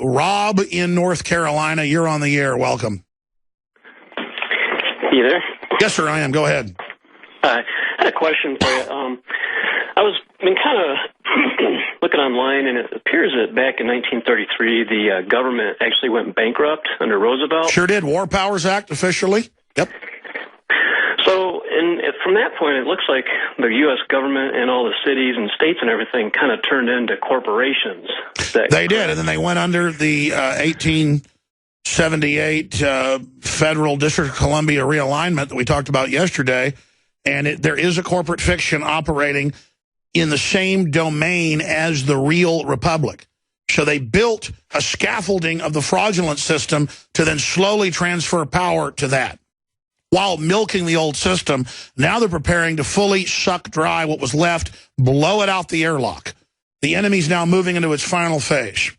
Rob in North Carolina, you're on the air. Welcome. You there? Yes, sir, I am. Go ahead. I had a question for you. I was been kind of looking online, and it appears that back in 1933, the government actually went bankrupt under Roosevelt. Sure did. War Powers Act, officially. Yep. So, from that point, it looks like the U.S. government and all the cities and states and everything kind of turned into corporations. They did, and then they went under the 1878 Federal District of Columbia realignment that we talked about yesterday, and there is a corporate fiction operating in the same domain as the real republic. So they built a scaffolding of the fraudulent system to then slowly transfer power to that. While milking the old system, now they're preparing to fully suck dry what was left, blow it out the airlock. The enemy's now moving into its final phase.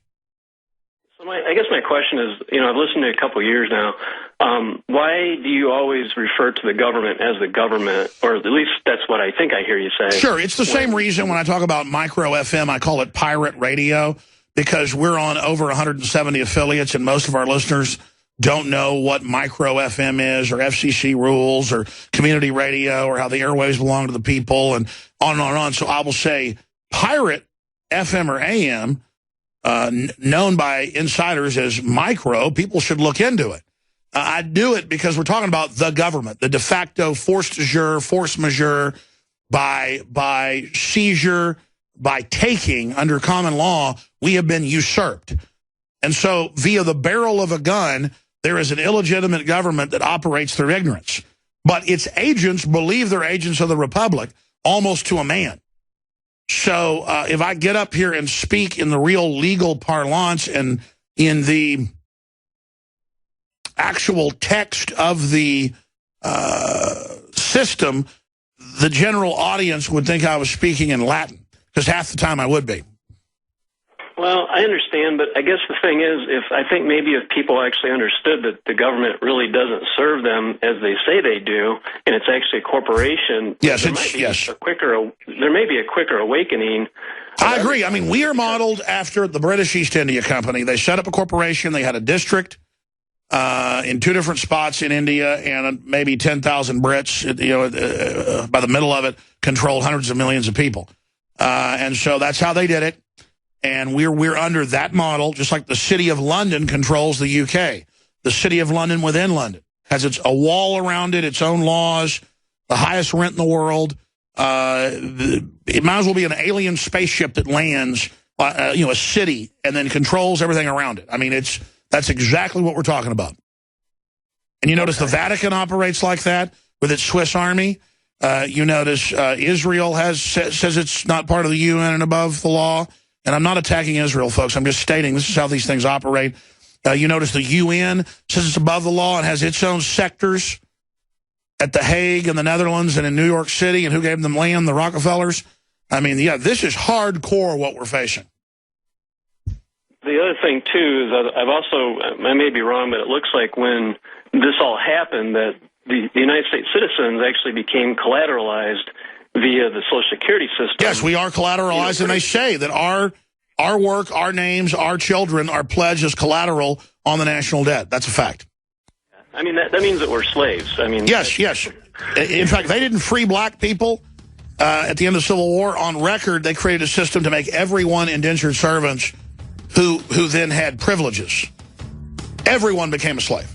So I guess my question is, I've listened to you a couple of years now. Why do you always refer to the government as the government? Or at least that's what I think I hear you say. Sure, it's the same reason when I talk about micro FM, I call it pirate radio, because we're on over 170 affiliates, and most of our listeners don't know what micro FM is, or FCC rules, or community radio, or how the airwaves belong to the people, and on and on and on. So I will say pirate FM or AM, known by insiders as micro, people should look into it. I do it because we're talking about the government, the de facto force majeure, by seizure, by taking under common law, we have been usurped. And so via the barrel of a gun, there is an illegitimate government that operates through ignorance. But its agents believe they're agents of the republic almost to a man. So if I get up here and speak in the real legal parlance and in the actual text of the system, the general audience would think I was speaking in Latin, because half the time I would be. Well, I understand, but I guess the thing is, I think maybe if people actually understood that the government really doesn't serve them as they say they do, and it's actually a corporation, yes, there may be a quicker awakening. I agree. I mean, we are modeled after the British East India Company. They set up a corporation. They had a district in 2 different spots in India, and maybe 10,000 Brits, by the middle of it, controlled hundreds of millions of people. And so that's how they did it. And we're under that model, just like the City of London controls the UK. The City of London within London has a wall around it, its own laws, the highest rent in the world. It might as well be an alien spaceship that lands, a city, and then controls everything around it. I mean, that's exactly what we're talking about. And you notice the Vatican operates like that with its Swiss army. You notice Israel says it's not part of the UN and above the law. And I'm not attacking Israel, folks. I'm just stating this is how these things operate. You notice the UN says it's above the law and has its own sectors at The Hague in the Netherlands and in New York City. And who gave them land? The Rockefellers. I mean, yeah, this is hardcore what we're facing. The other thing, too, is that I may be wrong, but it looks like when this all happened that the United States citizens actually became collateralized via the Social Security system. Yes, we are collateralized, and they say that our work, our names, our children are pledged as collateral on the national debt. That's a fact. I mean, that means that we're slaves. I mean, yes. In fact, they didn't free black people at the end of the Civil War. On record, they created a system to make everyone indentured servants who then had privileges. Everyone became a slave.